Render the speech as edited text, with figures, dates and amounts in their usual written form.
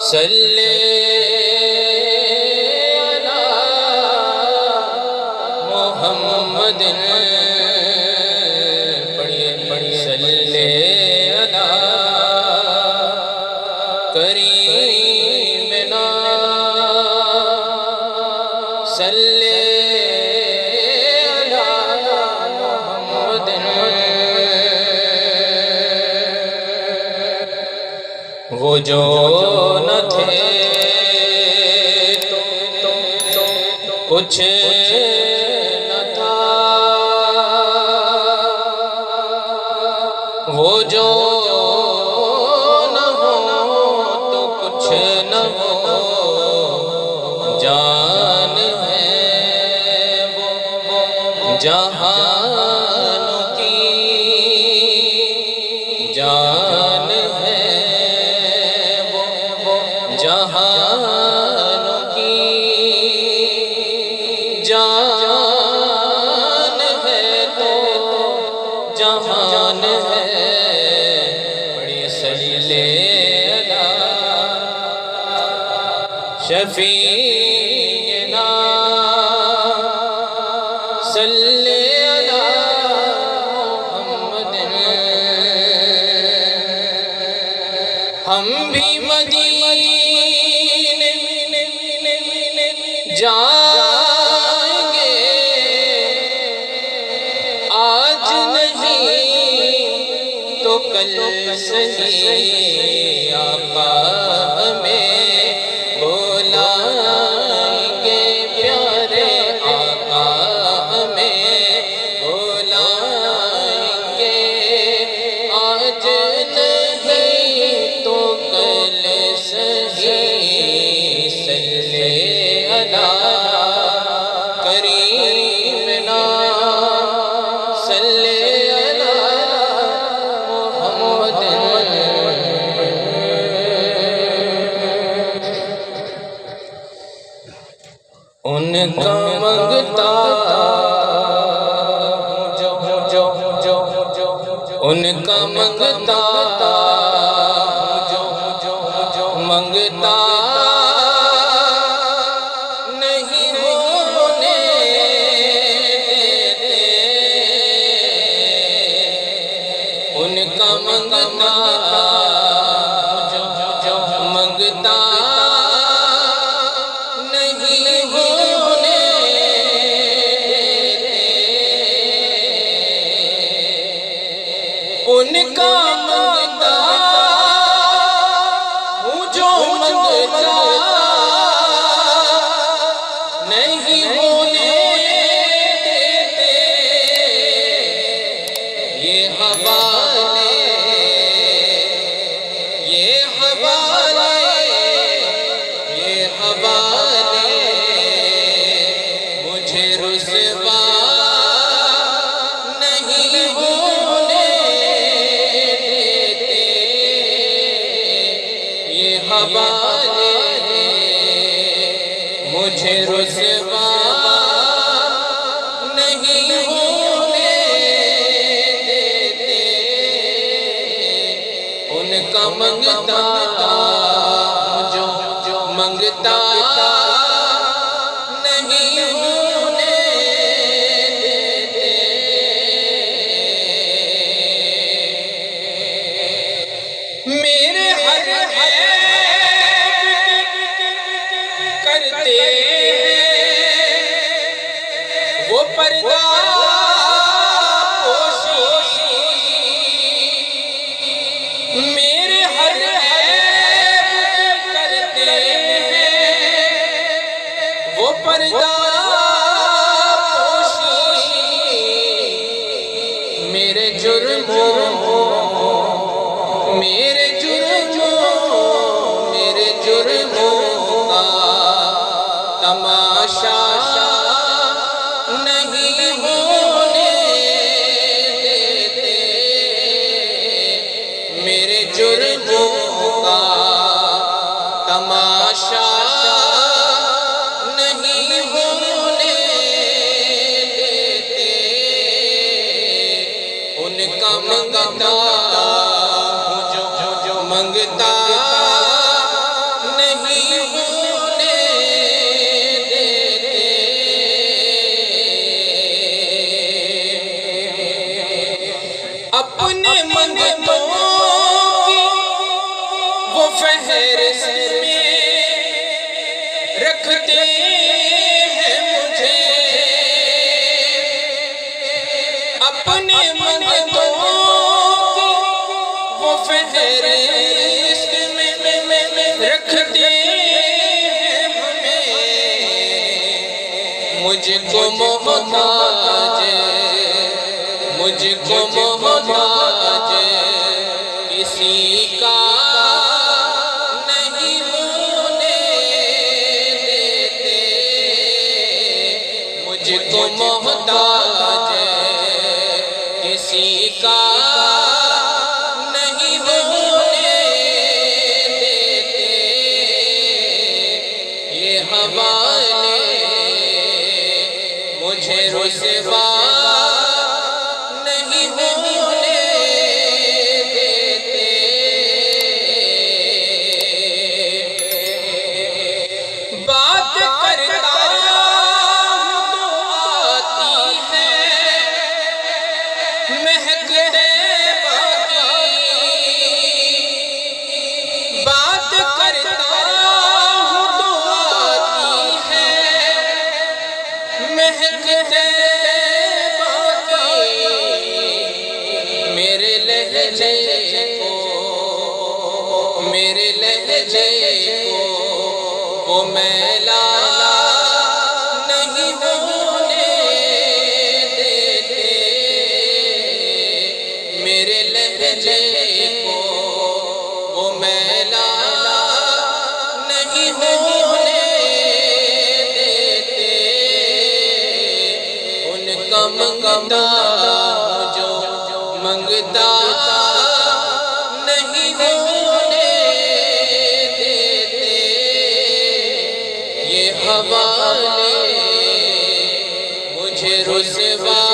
صلی علی محمد پڑھیے صلی علی کریمنا صلی علی محمد وہ جو نہ تھے تو کچھ نہ تھا، وہ جو نہ ہو تو کچھ نہ ہو، جان ہے وہ جہان کی جان ہے، جہان کی جان ہے تو جہان ہے، بڑی صلی علی شفیعنا صلی علی محمد۔ ہم بھی مدینے جائیں گے، آج نہیں تو کل صحیح آقا ہمیں بلائیں گے، پیارے آقا ہمیں بلائیں گے، آج نہیں تو کل صحیح صلی علی کریمنا صلی علی محمد۔ ان کا منگتا ان کا منگتا منگتا نہیں ہونے دیتے، ان کا منگتا منگتا نہیں ہونے دیتے، ان کا منگتا ہوں جو منگتا نہیں ہونے دیتے، یہ حوالے یہ حوالے یہ حوالے مجھے رسوا نہیں ہونے دیتے، یہ حوالے مجھے رسوا نہیں ہونے دیتے، ان کا منگتا جو منگتا نہیں ہونے دیتے، میرے ہر کرتے وہ پردہ پوشی، میرے ہر کرتے وہ پردہ پوشی، میرے جرموں میرے جرموں میرے جرموں کا تماشا نہیں ہونے دیتے، میرے جرموں کا تماشا نہیں ہونے دیتے، ان کا منگتا جو منگتا فہرست میں رکھتے ہیں مجھے، اپنے منگتوں کی وہ فہرست میں رکھتے ہیں ہمیں، مجھ کو محتاج کسی کا نہیں ہونے دیتے، مجھ کو محتاج کسی کا نہیں ہونے دیتے، یہ حوالے مجھے رسوا نہیں ہونے دیتے، بات کرتا ہوں تو آتی ہے مہک ہے باقی، بات کرتا ہوں تو آتی ہے مہک ہے میرے لہجے کو وہ میلا نہیں ہونے دیتے، میرے لہجے کو وہ میلا نہیں ہونے دیتے، ان کا منگتا جو منگتا نہیں ہونے دیتے، یہ حوالے مجھے رسوا